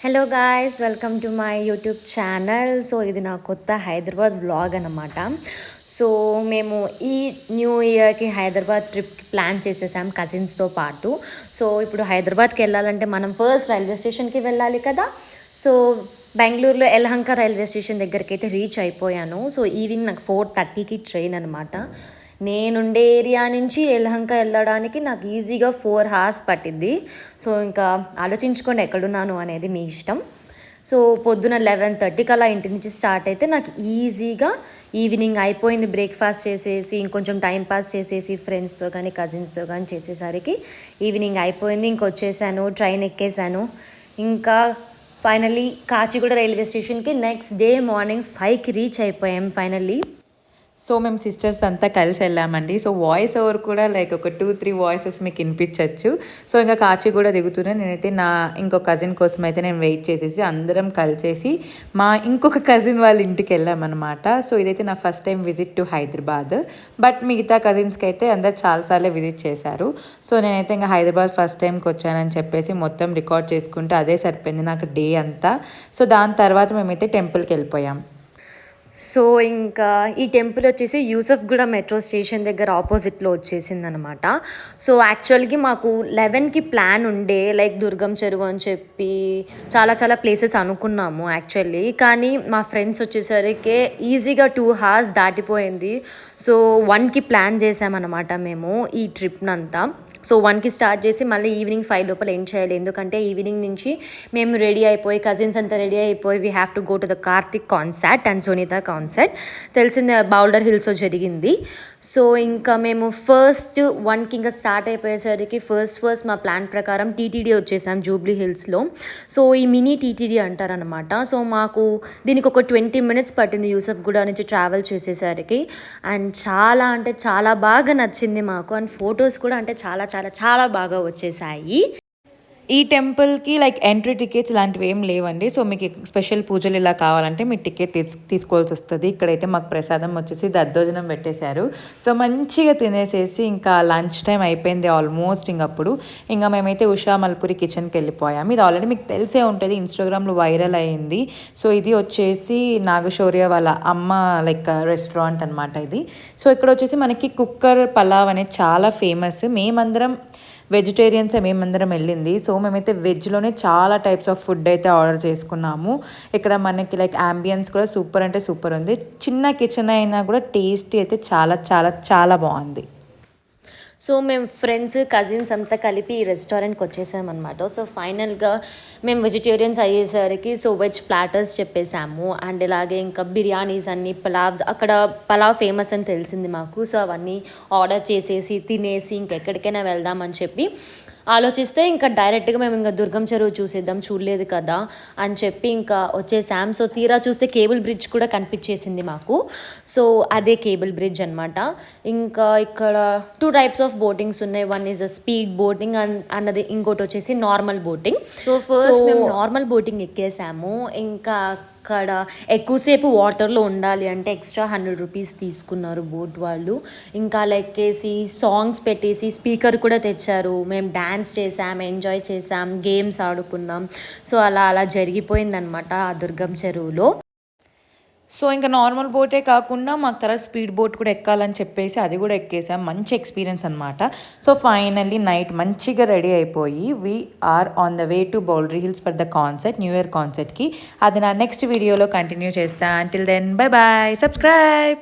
Hello guys, welcome to my YouTube channel. So ఇది నా కొత్త హైదరాబాద్ వ్లాగ్ అనమాట. సో మేము ఈ న్యూ ఇయర్కి హైదరాబాద్ ట్రిప్కి ప్లాన్ చేసేసాం కజిన్స్తో పాటు. సో ఇప్పుడు హైదరాబాద్కి వెళ్ళాలంటే మనం ఫస్ట్ రైల్వే స్టేషన్కి వెళ్ళాలి కదా. సో బెంగళూరులో యలహంక రైల్వే స్టేషన్ దగ్గరికి అయితే రీచ్ అయిపోయాను. సో ఈవినింగ్ నాకు 4:30కి ట్రైన్ అనమాట. నేనుండే ఏరియా నుంచి యలహంక వెళ్ళడానికి నాకు ఈజీగా 4 hours పట్టిద్ది. సో ఇంకా ఆలోచించుకోండి ఎక్కడున్నాను అనేది మీ ఇష్టం. సో పొద్దున 11:30కి అలా ఇంటి నుంచి స్టార్ట్ అయితే నాకు ఈజీగా ఈవినింగ్ అయిపోయింది. బ్రేక్ఫాస్ట్ చేసేసి ఇంకొంచెం టైం పాస్ చేసేసి ఫ్రెండ్స్తో కానీ కజిన్స్తో కానీ చేసేసరికి ఈవినింగ్ అయిపోయింది. ఇంకొచ్చేసాను, ట్రైన్ ఎక్కేసాను. ఇంకా ఫైనల్లీ కాచిగూడ రైల్వే స్టేషన్కి నెక్స్ట్ డే మార్నింగ్ 5కి రీచ్ అయిపోయాం ఫైనల్లీ. సో మేము సిస్టర్స్ అంతా కలిసి వెళ్ళామండి. సో వాయిస్ ఓవర్ కూడా లైక్ ఒక 2-3 వాయిసెస్ మీకు వినిపించవచ్చు. సో ఇంకా కాచిగూడ దిగుతూనే నేనైతే నా ఇంకొక కజిన్ కోసం అయితే నేను వెయిట్ చేసేసి అందరం కలిసేసి మా ఇంకొక కజిన్ వాళ్ళ ఇంటికి వెళ్ళామన్నమాట. సో ఇదైతే నా first time visit to Hyderabad. But మిగతా కజిన్స్కి అయితే అందరు చాలాసార్లు విజిట్ చేశారు. సో నేనైతే ఇంకా హైదరాబాద్ ఫస్ట్ టైంకి వచ్చానని చెప్పేసి మొత్తం రికార్డ్ చేసుకుంటే అదే సరిపోయింది నాకు డే అంతా. సో దాని తర్వాత మేమైతే టెంపుల్కి వెళ్ళిపోయాం. సో ఇంకా ఈ టెంపుల్ వచ్చేసి యూసఫ్గూడ మెట్రో స్టేషన్ దగ్గర ఆపోజిట్లో వచ్చేసింది అనమాట. సో యాక్చువల్గా మాకు 11కి ప్లాన్ ఉండే, లైక్ దుర్గం చెరువు అని చెప్పి చాలా చాలా ప్లేసెస్ అనుకున్నాము యాక్చువల్లీ. కానీ మా ఫ్రెండ్స్ వచ్చేసరికి ఈజీగా 2 hours దాటిపోయింది. సో 1కి ప్లాన్ చేసామన్నమాట మేము ఈ ట్రిప్నంతా. సో 1కి స్టార్ట్ చేసి మళ్ళీ ఈవినింగ్ 5 లోపల ఏం చేయాలి, ఎందుకంటే ఈవినింగ్ నుంచి మేము రెడీ అయిపోయి కజిన్స్ అంతా రెడీ అయిపోయి we have to go to the Karthik concert and Sunitha concert. తెలిసిందే బౌల్డర్ హిల్స్లో జరిగింది. సో ఇంకా మేము ఫస్ట్ 1కి ఇంకా స్టార్ట్ అయిపోయేసరికి ఫస్ట్ మా ప్లాన్ ప్రకారం టీటీడీ వచ్చేసాం జూబ్లీ హిల్స్లో. సో ఈ మినీ టీటీడీ అంటారనమాట. సో మాకు దీనికి ఒక 20 minutes పట్టింది యూసఫ్గూడ నుంచి ట్రావెల్ చేసేసరికి. అండ్ చాలా అంటే చాలా బాగా నచ్చింది మాకు. అండ్ ఫొటోస్ కూడా అంటే చాలా చాలా చాలా బాగా వచ్చేసాయి. ఈ టెంపుల్కి లైక్ ఎంట్రీ టికెట్స్ ఇలాంటివి ఏం లేవండి. సో మీకు స్పెషల్ పూజలు ఇలా కావాలంటే మీరు టికెట్ తీసుకోవాల్సి వస్తుంది. ఇక్కడైతే మాకు ప్రసాదం వచ్చేసి దద్దోజనం పెట్టేశారు. సో మంచిగా తినేసేసి ఇంకా లంచ్ టైం అయిపోయింది ఆల్మోస్ట్. ఇంకప్పుడు ఇంకా మేమైతే ఉషా మల్పూరి కిచెన్కి వెళ్ళిపోయాము. ఇది ఆల్రెడీ మీకు తెలిసే ఉంటుంది, ఇన్స్టాగ్రామ్లో వైరల్ అయ్యింది. సో ఇది వచ్చేసి నాగశౌర్య వాళ్ళ అమ్మ లైక్ రెస్టారెంట్ అనమాట ఇది. సో ఇక్కడ వచ్చేసి మనకి కుక్కర్ పలావ్ అనేది చాలా ఫేమస్. మేమందరం వెజిటేరియన్సే మేమందరం వెళ్ళింది. సో మేమైతే వెజ్లోనే చాలా టైప్స్ ఆఫ్ ఫుడ్ అయితే ఆర్డర్ చేసుకున్నాము. ఇక్కడ మనకి లైక్ అంబియన్స్ కూడా సూపర్ అంటే సూపర్ ఉంది. చిన్న కిచెన్ అయినా కూడా టేస్టీ అయితే చాలా చాలా చాలా బాగుంది. సో మేము ఫ్రెండ్స్ కజిన్స్ అంతా కలిపి ఈ రెస్టారెంట్కి వచ్చేసామన్నమాట. సో ఫైనల్గా మేము వెజిటేరియన్స్ అయ్యేసరికి సో వెజ్ ప్లాటర్స్ చెప్పేసాము. అండ్ ఇలాగే ఇంకా బిర్యానీస్ అన్ని పలావ్స్, అక్కడ పలావ్ ఫేమస్ అని తెలిసింది మాకు. సో అవన్నీ ఆర్డర్ చేసేసి తినేసి ఇంకెక్కడికైనా వెళ్దామని చెప్పి ఆలోచిస్తే ఇంకా డైరెక్ట్గా మేము ఇంకా దుర్గం చెరువు చూసేద్దాం, చూడలేదు కదా అని చెప్పి ఇంకా వచ్చేసాం. సో తీరా చూస్తే కేబుల్ బ్రిడ్జ్ కూడా కనిపించేసింది మాకు. సో అదే కేబుల్ బ్రిడ్జ్ అనమాట. ఇంకా ఇక్కడ 2 types ఆఫ్ బోటింగ్స్ ఉన్నాయి. One is a speed boating అన్నది, ఇంకోటి వచ్చేసి నార్మల్ బోటింగ్. సో ఫస్ట్ మేము నార్మల్ బోటింగ్ ఎక్కేసాము. ఇంకా అక్కడ ఎక్కువసేపు వాటర్లో ఉండాలి అంటే ఎక్స్ట్రా 100 rupees తీసుకున్నారు బోట్ వాళ్ళు. ఇంకా లెక్కేసి సాంగ్స్ పెట్టేసి స్పీకర్ కూడా తెచ్చారు. మేము డ్యాన్స్ చేసాం, ఎంజాయ్ చేసాం, గేమ్స్ ఆడుకున్నాం. సో అలా అలా జరిగిపోయిందనమాట ఆ దుర్గం చెరువులో. సో ఇంకా నార్మల్ బోటే కాకుండా మాకు తర్వాత స్పీడ్ బోట్ కూడా ఎక్కాలని చెప్పేసి అది కూడా ఎక్కేసాం. మంచి ఎక్స్పీరియన్స్ అనమాట. సో ఫైనల్లీ నైట్ మంచిగా రెడీ అయిపోయి we're on the way to Boulder Hills for the concert, new year కాన్సర్ట్కి. అది నా నెక్స్ట్ వీడియోలో కంటిన్యూ చేస్తాను. Until then bye bye, subscribe.